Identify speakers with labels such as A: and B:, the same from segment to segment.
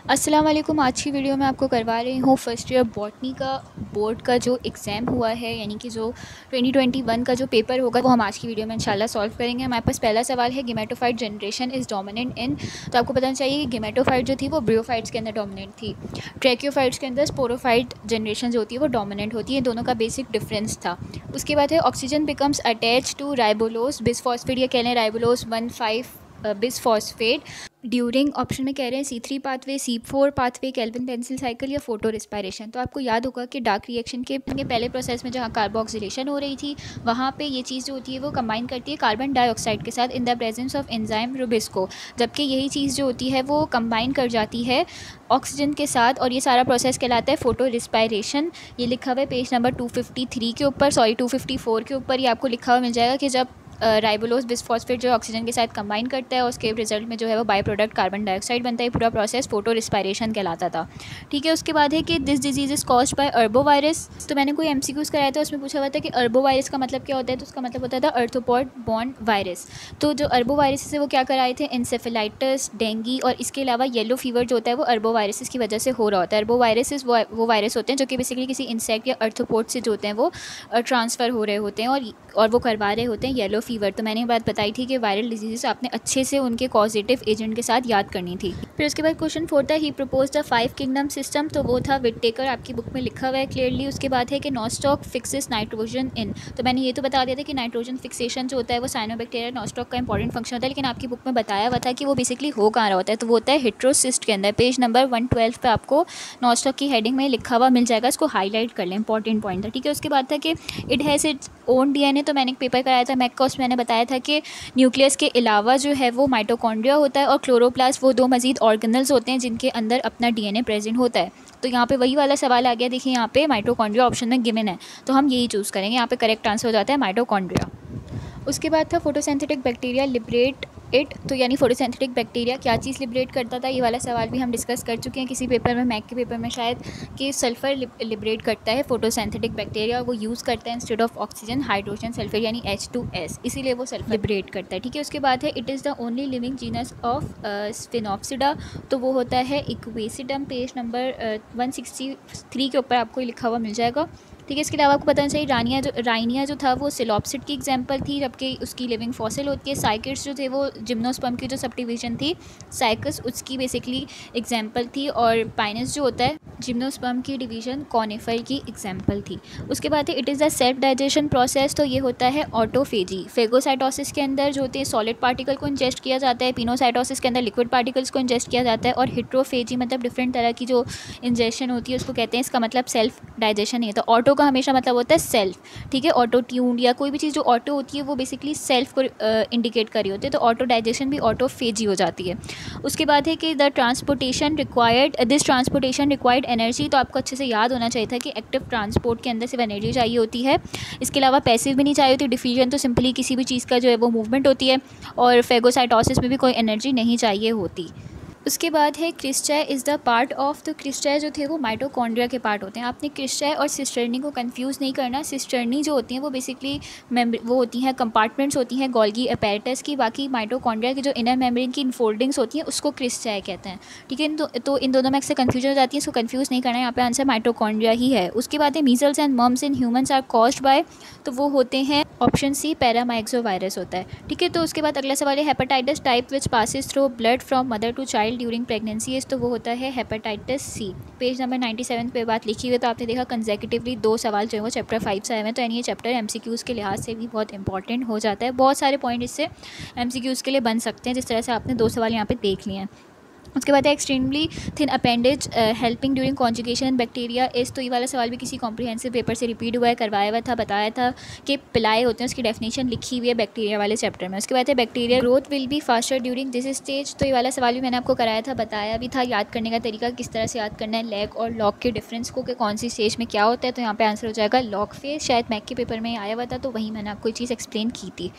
A: अस्सलाम वालेकुम। आज की वीडियो में आपको करवा रही हूँ फर्स्ट ईयर बॉटनी का बोर्ड का जो एग्ज़ाम हुआ है, यानी कि जो 2021 का जो पेपर होगा वो हम आज की वीडियो में इंशाल्लाह सॉल्व करेंगे। हमारे पास पहला सवाल है, gametophyte generation is dominant in. तो आपको पता चाहिए कि गेमेटोफाइट जो थी वो ब्रियोफाइट्स के अंदर डोमिनेंट थी, ट्रैकियोफाइट्स के अंदर स्पोरोफाइट जनरेशन जो होती है वो डोमिनेंट होती है। दोनों का बेसिक डिफरेंस था। उसके बाद है oxygen becomes attach to ribulose bisphosphate, या कह लें राइबोलोज 1,5 बिसफॉस्फेट ड्यूरिंग, ऑप्शन में कह रहे हैं C3 pathway, C4 pathway, kelvin pencil cycle या फोटो रिस्पायरेशन। तो आपको याद होगा कि डार्क रिएक्शन के पहले प्रोसेस में जहाँ कार्बोक्सिलेशन हो रही थी वहाँ पे ये चीज़ जो होती है वो कंबाइन करती है कार्बन डाइऑक्साइड के साथ in the presence of enzyme Rubisco, जबकि यही चीज़ जो होती है वो कंबाइन कर जाती है ऑक्सीजन के साथ, और ये सारा प्रोसेस कहलाता है फोटो रिस्पायरेशन। ये लिखा हुआ है पेज नंबर 253 के ऊपर, 254 के ऊपर। ये आपको लिखा हुआ मिल जाएगा कि जब राइबोलोज बिसफॉस्फेट जो ऑक्सीजन के साथ कंबाइन करता है और उसके रिजल्ट में जो है वो बाय प्रोडक्ट कार्बन डाइऑक्साइड बनता है। पूरा प्रोसेस फोटो रिस्पायरेशन कहलाता था। ठीक है, उसके बाद है कि this disease is caused by arbovirus. तो मैंने कोई MCQs कराया था, उसमें पूछा हुआ था कि अर्बोवायरस का मतलब क्या होता है। तो उसका मतलब होता था अर्थोपॉड बॉर्न वायरस। तो जो अर्बोवायरस से वो क्या कराए थे, इंसेफेलाइटिस, डेंगी और इसके अलावा येलो फीवर जो होता है वो अर्बोवायरस की वजह से हो रहा होता है। अर्बोवायरस वो वायरस होते हैं जो कि बेसिकली किसी इंसेक्ट या अर्थोपोड से जो होते हैं वो ट्रांसफ़र हो रहे होते हैं और वो करवा रहे होते हैं येलो फीवर। तो मैंने बात बताई थी कि वायरल डिजीज़ आपने अच्छे से उनके कॉजेटिव एजेंट के साथ याद करनी थी। फिर उसके बाद क्वेश्चन 4 था, ही प्रपोज द 5 किंगडम सिस्टम। तो वो था विटेकर, आपकी बुक में लिखा हुआ है क्लियरली। उसके बाद है कि नॉस्टॉक फिक्सेस नाइट्रोजन इन। तो मैंने ये तो बता दिया था कि नाइट्रोजन फिक्सेशन जो होता है वो साइनोबैक्टीरिया नॉस्टॉक का इंपॉर्टेंट फंक्शन होता है, लेकिन आपकी बुक में बताया हुआ था कि वो बेसिकली हो कहाँ रहा होता है। तो वो होता है हेट्रोसिस्ट के अंदर। पेज नंबर 112 पे आपको नॉस्टॉक की हेडिंग में लिखा हुआ मिल जाएगा, इसको हाईलाइट कर लें, इंपॉर्टेंट पॉइंट था। ठीक है, उसके बाद था कि it has its own DNA। तो मैंने एक पेपर कराया था मैक का, उसमें मैंने बताया था कि न्यूक्लियस के अलावा जो है वो माइटोकॉन्ड्रिया होता है और क्लोरोप्लास्ट, वो दो मजीद ऑर्गेनल्स होते हैं जिनके अंदर अपना DNA प्रेजेंट होता है। तो यहाँ पे वही वाला सवाल आ गया। देखिए यहाँ पे माइटोकॉन्ड्रिया ऑप्शन में गिवन है, तो हम यही चूज़ करेंगे। यहाँ पे करेक्ट आंसर हो जाता है माइटोकॉन्ड्रिया। उसके बाद था फोटोसिंथेटिक बैक्टीरिया लिबरेट इट। तो यानी फोटोसिंथेटिक बैक्टीरिया क्या चीज़ लिबरेट करता था, ये वाला सवाल भी हम डिस्कस कर चुके हैं किसी पेपर में, मैक के पेपर में शायद, कि सल्फ़र लिबरेट करता है फोटोसिंथेटिक बैक्टीरिया, और वो यूज़ करता है instead of oxygen hydrogen sulphur यानी H2S, इसीलिए वो सल्फर लिबरेट करता है। ठीक है, उसके बाद है it is the only living genus of Sphenopsida. तो वो होता है इक्वेसिडम। पेज नंबर 163 के ऊपर आपको लिखा हुआ मिल जाएगा। ठीक है, इसके अलावा आपको बताना चाहिए राइनिया जो था वो सिलॉप्सिड की एग्जांपल थी, जबकि उसकी लिविंग फॉसिल होती है। साइकिड्स जो थे वो जिम्नोस्पर्म की जो सब डिवीजन थी साइकस, उसकी बेसिकली एग्जांपल थी। और पाइनस जो होता है जिम्नोस्पर्म की डिवीजन कॉनिफर की एग्जांपल थी। उसके बाद है it is the self digestion process. तो ये होता है ऑटोफेजी। फेगोसाइटोसिस के अंदर जो होते हैं सॉलिड पार्टिकल को इंजेस्ट किया जाता है, पिनोसाइटोसिस के अंदर लिक्विड पार्टिकल्स को इंजेस्ट किया जाता है, और हिट्रोफेजी मतलब डिफरेंट तरह की जो इंजेक्शन होती है उसको कहते हैं, इसका मतलब सेल्फ डाइजेशन नहीं है। तो ऑटो का हमेशा मतलब होता है सेल्फ। ठीक है, ऑटो ट्यून्ड या कोई भी चीज़ जो ऑटो होती है वो बेसिकली सेल्फ को इंडिकेट कर रही होती है। तो ऑटो डाइजेशन भी ऑटोफेजी हो जाती है। उसके बाद है कि दिस ट्रांसपोर्टेशन रिक्वायर्ड एनर्जी। तो आपको अच्छे से याद होना चाहिए था कि एक्टिव ट्रांसपोर्ट के अंदर सिर्फ एनर्जी चाहिए होती है, इसके अलावा पैसिव भी नहीं चाहिए होती। डिफ्यूजन तो सिंपली किसी भी चीज़ का जो है वो मूवमेंट होती है, और फेगोसाइटोसिस में भी कोई एनर्जी नहीं चाहिए होती। उसके बाद है क्रिस्टाई इज़ द पार्ट ऑफ। तो क्रिस्टाई जो थे वो माइटोकॉन्ड्रिया के पार्ट होते हैं। आपने क्रिस्टाई और सिस्टर्नी को कंफ्यूज नहीं करना। सिस्टर्नी जो होती हैं वो बेसिकली वो होती हैं कंपार्टमेंट्स होती हैं गोल्गी अपैरेटस की। बाकी माइटोकॉन्ड्रिया की जो इनर मेम्ब्रेन की इनफोल्डिंग्स होती हैं उसको क्रिस्टाई कहते हैं। ठीक है, तो इन दोनों में अक्सर कन्फ्यूजन हो जाती है, इसको कंफ्यूज नहीं करना है। यहाँ पे आंसर माइटोकॉन्ड्रिया ही है। उसके बाद है measles and mumps in humans are caused by. तो वो होते हैं ऑप्शन सी पैरामाइक्सो वायरस होता है। ठीक है, तो उसके बाद अगला सवाल है hepatitis type which passes through blood from mother to child during pregnancy. तो वो होता है हेपेटाइटिस सी। पेज नंबर 97 पे बात लिखी हुई है। तो आपने देखा कंसेक्यूटिवली 2 सवाल जो है वो चैप्टर 5 से आए हैं। तो यानी ये चैप्टर MCQs के लिहाज से भी बहुत इंपॉर्टेंट हो जाता है। बहुत सारे पॉइंट इससे MCQs के लिए बन सकते हैं, जिस तरह से आपने 2 सवाल यहाँ पे देख लिए हैं। उसके बाद है extremely thin appendage helping during conjugation इन बैक्टीरिया इस। तो ये वाला सवाल भी किसी कॉम्प्रिहेंसिव पेपर से रिपीट हुआ है, करवाया हुआ था, बताया था कि पिलाए होते हैं, उसकी डेफिनेशन लिखी हुई है बैक्टीरिया वाले चैप्टर में। उसके बाद है bacteria growth will be faster during this stage. तो ये वाला सवाल भी मैंने आपको कराया था, बताया भी था, याद करने का तरीका किस तरह से याद करना है, लैग और लॉग के डिफरेंस को कि कौन सी स्टेज में क्या होता है। तो यहाँ पे आंसर हो जाएगा लॉग फेज। शायद मैक के पेपर में आया हुआ था, तो वहीं मैंने आपको ये चीज़ एक्सप्लेन की थी।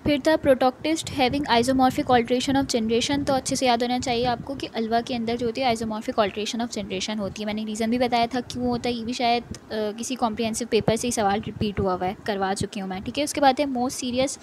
A: फिर था protoctist having isomorphic alternation of generation. तो अच्छे से याद होना चाहिए आपको कि अल्वा के अंदर जो होती है आइसोमॉर्फिक ऑल्ट्रेशन ऑफ जनरेशन होती है। मैंने रीज़न भी बताया था क्यों होता है, ये भी शायद किसी कॉम्प्रिहेंसिव पेपर से ही सवाल रिपीट हुआ है, करवा चुकी हूँ मैं, ठीक है। उसके बाद है most serious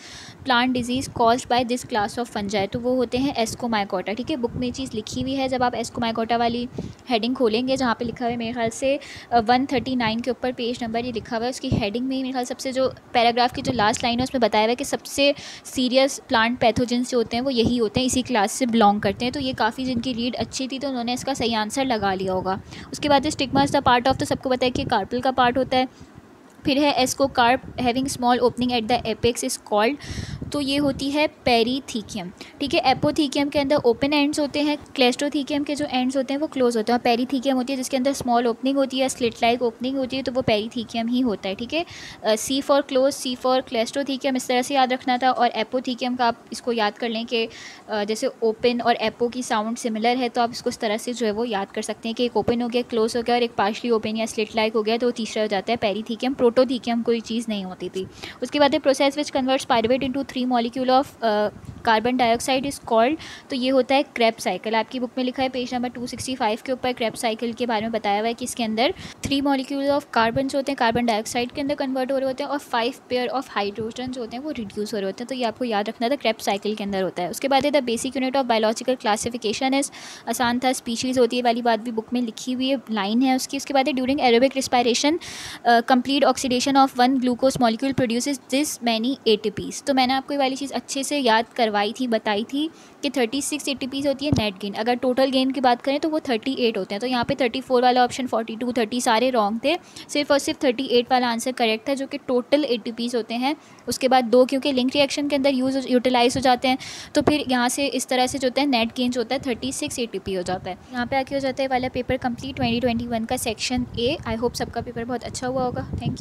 A: plant disease caused by this class of fungi, तो वो होते हैं एस्कोमाइकोटा, ठीक है। बुक में चीज़ लिखी हुई है, जब आप एस्कोमाइकोटा वाली हेडिंग खोलेंगे जहाँ पे लिखा हुआ है मेरे ख्याल से 139 के ऊपर पेज नंबर ये लिखा हुआ है, उसकी हेडिंग में मेरे ख्याल सबसे जो पैराग्राफ की जो लास्ट लाइन है उसमें बताया हुआ है कि सबसे सीरियस प्लांट पैथोजेंस जो होते हैं वो यही होते हैं, इसी क्लास से बिलोंग करते हैं। तो ये काफ़ी जिनकी रीड अच्छी थी तो उन्होंने इसका सही आंसर लगा लिया होगा। उसके बाद stigma is the part of, तो सबको पता है कि कार्पल का पार्ट होता है। फिर है ascocarp having small opening at the apex is called, तो ये होती है पेरीथीकियम, ठीक है। एपोथीकियम के अंदर ओपन एंड्स होते हैं, क्लेस्ट्रोथीकियम के जो एंड्स होते हैं वो क्लोज होते हैं, और पेरीथीकियम होती है जिसके अंदर स्मॉल ओपनिंग होती है, स्लिट लाइक ओपनिंग होती है, तो वो पेरीथीकियम ही होता है, ठीक है। सी फॉर क्लोज, सी फॉर क्लेस्ट्रोथीकियम, इस तरह से याद रखना था। और एपोथीकियम का आप इसको याद कर लें कि जैसे ओपन और एपो की साउंड सिमिलर है, तो आप इसको इस तरह से जो है वो याद कर सकते हैं कि एक ओपन हो गया, क्लोज हो गया, और एक पार्शली ओपन या स्लिट लाइक हो गया, तो तीसरा हो जाता है पेरीथीकियम। प्रोटोथीकियम कोई चीज़ नहीं होती थी। उसके बाद है process which converts pyruvate into 3 molecule of carbon dioxide is called, तो ये होता है क्रेब्स साइकिल। आपकी बुक में लिखा है पेज नंबर 265 के ऊपर क्रेब्स साइकिल के बारे में बताया हुआ है कि इसके अंदर 3 मॉलिक्यूल ऑफ कार्बन जो होते हैं कार्बन डाइऑक्साइड के अंदर कन्वर्ट हो रहे होते हैं, और 5 पेयर ऑफ हाइड्रोजन जो होते हैं वो रिड्यूस हो रहे होते हैं। तो ये आपको याद रखना था, क्रेब्स साइकिल के अंदर होता है। उसके बाद है the basic unit of biological classification is, आसान था, स्पीशीज़ होती है वाली बात भी बुक में लिखी हुई है, लाइन है उसकी। उसके बाद है during aerobic respiration complete oxidation of 1 glucose molecule produces this many ATPs, तो मैंने आपको ये वाली चीज़ अच्छे से याद करवाई थी, बताई थी कि 36 ATPs होती है नेट गेन। अगर टोटल गेन की बात करें तो वो 38 होते हैं। तो यहाँ पे 34 वाला ऑप्शन, 42, 30 सारे रॉन्ग थे, सिर्फ और सिर्फ 38 वाला आंसर करेक्ट है, जो कि टोटल ATPs होते हैं। उसके बाद 2 क्योंकि लिंक रिएक्शन के अंदर यूटिलाइज हो जाते हैं, तो फिर यहाँ से इस तरह से जो होता है नेट गेन जो होता है 36 ATP हो जाता है। यहाँ पे आके हो जाता है वाला पेपर कंप्लीट 2021 का सेक्शन A। आई होप सबका पेपर बहुत अच्छा हुआ होगा। Thank you.